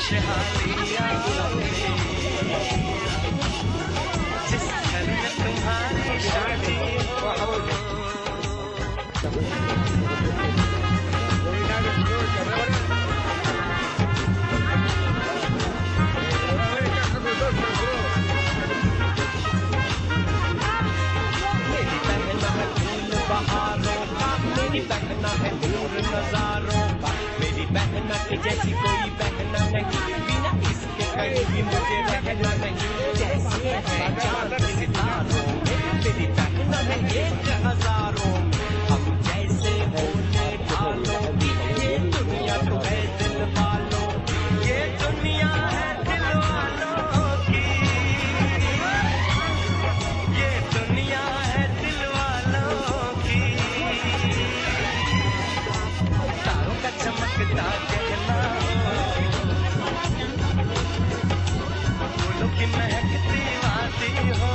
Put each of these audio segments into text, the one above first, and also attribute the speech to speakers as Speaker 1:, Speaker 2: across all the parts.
Speaker 1: खुशहालियाँ जिस घर में तुम्हारी शादी हो। मेरी बहना है फूल बहारों का, मेरी बहना है नूर नजारों का, मेरी बहना के जैसी कोई बहना नहीं, बिना इसके कहीं भी मुझे रहना नहीं। जैसी है चांद सितारों में, मेरी बहना है एक हजारों में, हम जैसे भोले भालों की ये दुनिया तो है दिल वालों की, ये दुनिया है दिल वालों की, ये दुनिया है दिल वालों की। तारों का चमकता गहना फूलों की महकती वादी हो,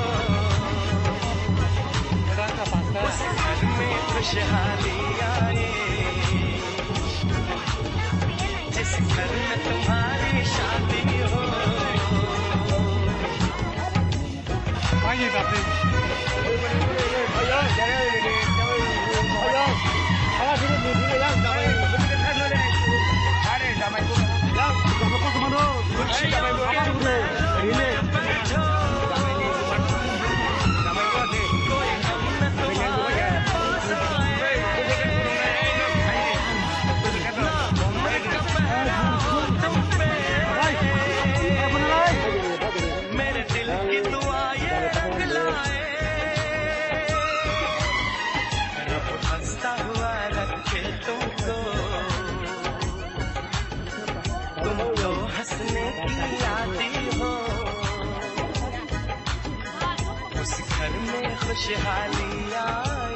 Speaker 1: उस घर में खुशहाली आए जिस घर में तुम्हारी शादी हो। मेरे दिल की दुआ ये रंग लाए, रब हंसता हुआ रखे तुमको, तुम तो हंसने की आदी हो, उस घर में खुशहाली आए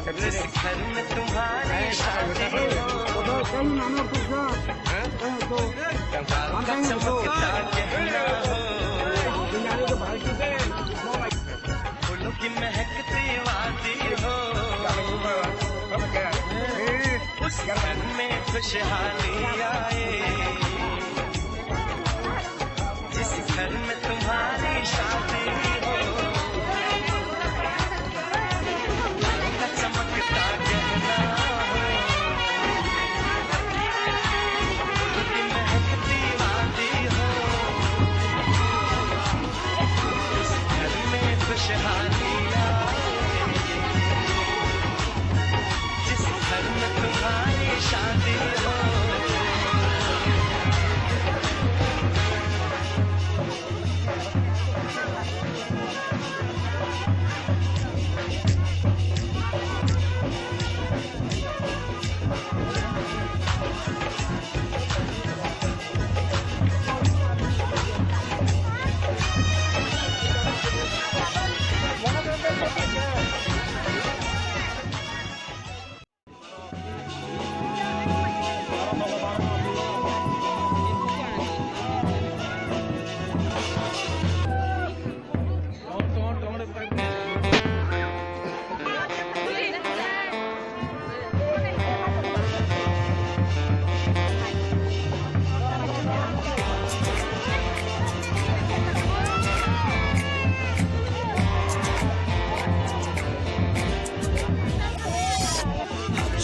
Speaker 1: जिस घर में तुम्हारी शादी हो। तारों का चमकता गहना हो, फूलों की महकती वादी हो, उस घर में खुशहाली आए जिस घर में तुम्हारी शादी हो। तारों का चमकता गहना हो, फूलों की महकती वादी हो, उस घर में खुशहाली आए जिस घर में तुम्हारी शादी हो।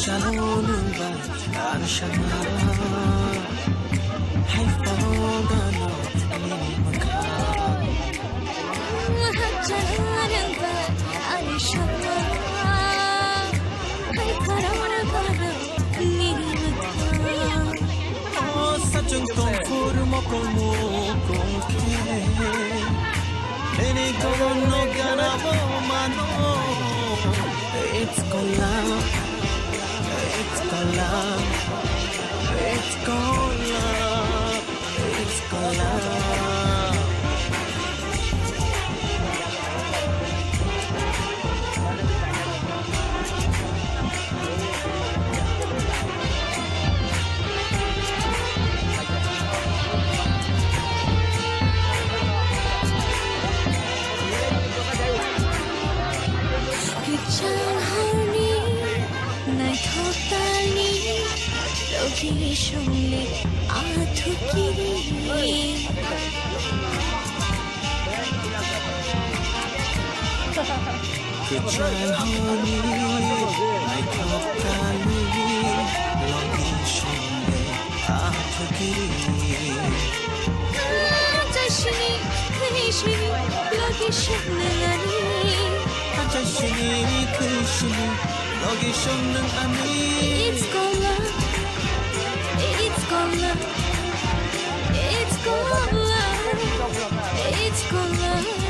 Speaker 2: Shalom Shama Hay Fodano Limaka Hajanamba Ali Shama Hay Karamana Limaka Oh Sajun Konfur Mokomo Konke Any Gono Ganabo Mano It's Kola It's Kola, it's Kola, it's Kola.
Speaker 3: হাসি শুনলে আধুকিরি
Speaker 2: 그찬 허니 나의 격가니 너의 손에 아프기리
Speaker 3: 자신이 근심이 여기 쉽는 아니
Speaker 2: 자신이 근심이 너의 손은 아니
Speaker 3: It's gonna It's gonna It's gonna It's gonna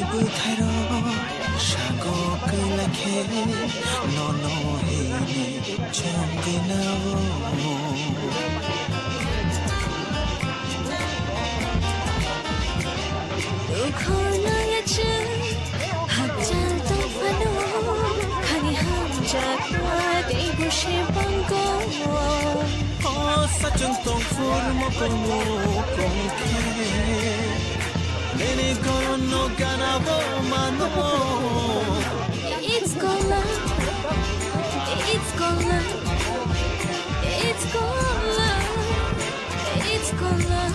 Speaker 2: 부타로 사고를 낳게 너너해니 정근하오
Speaker 3: 우코너야지 학자도 파노 강이 한자과 되고 싶은 거
Speaker 2: 사정 똥풀을 먹고 공개 내내 걸어놓 가나보마노
Speaker 3: It's gonna It's gonna It's gonna It's gonna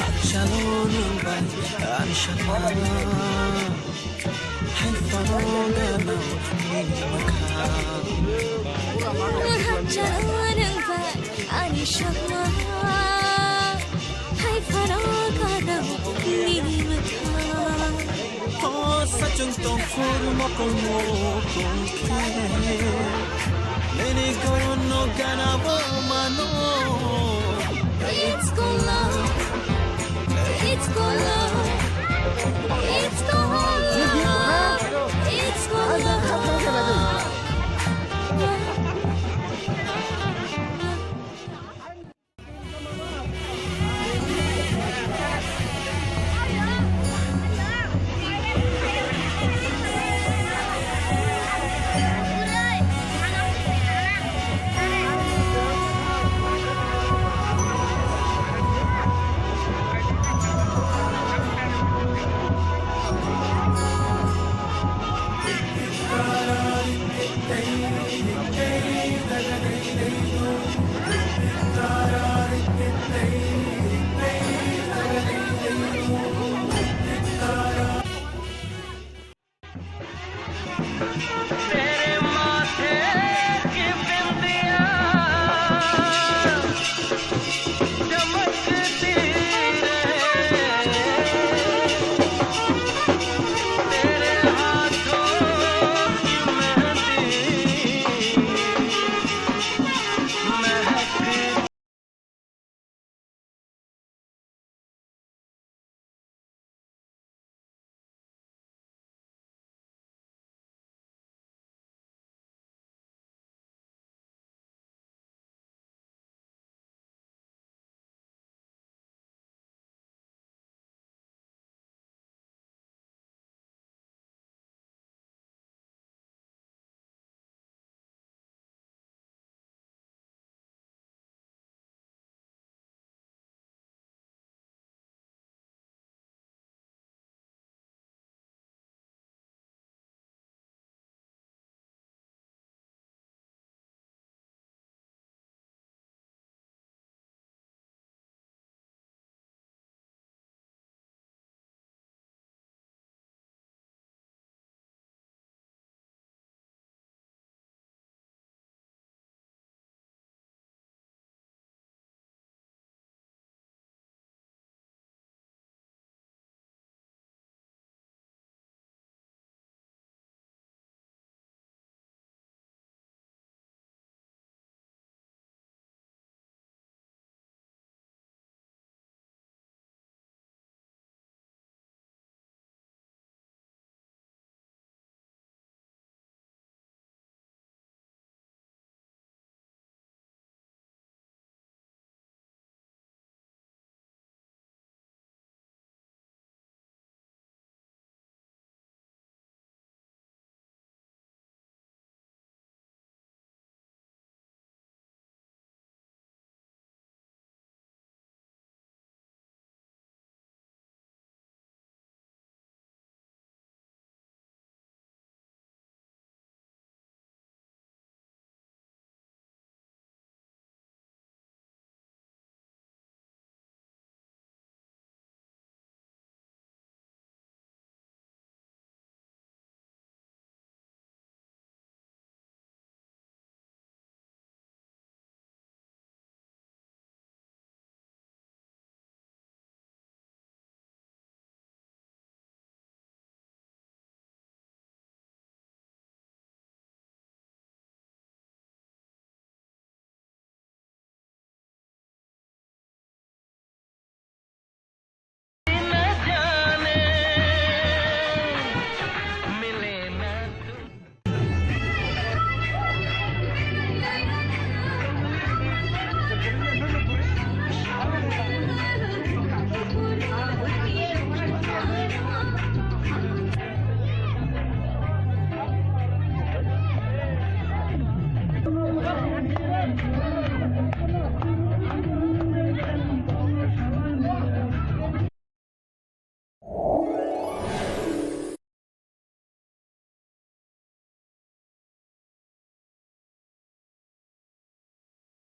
Speaker 2: 악샤로는 반 안샤나 할퍼가 너 미니마카
Speaker 3: 학자라는 말 아니셨나 하이파라가 나 니니부터
Speaker 2: 사정 똥풀을 먹고 공개 내내 걸어놓 가나보마노
Speaker 3: It's gonna It's gonna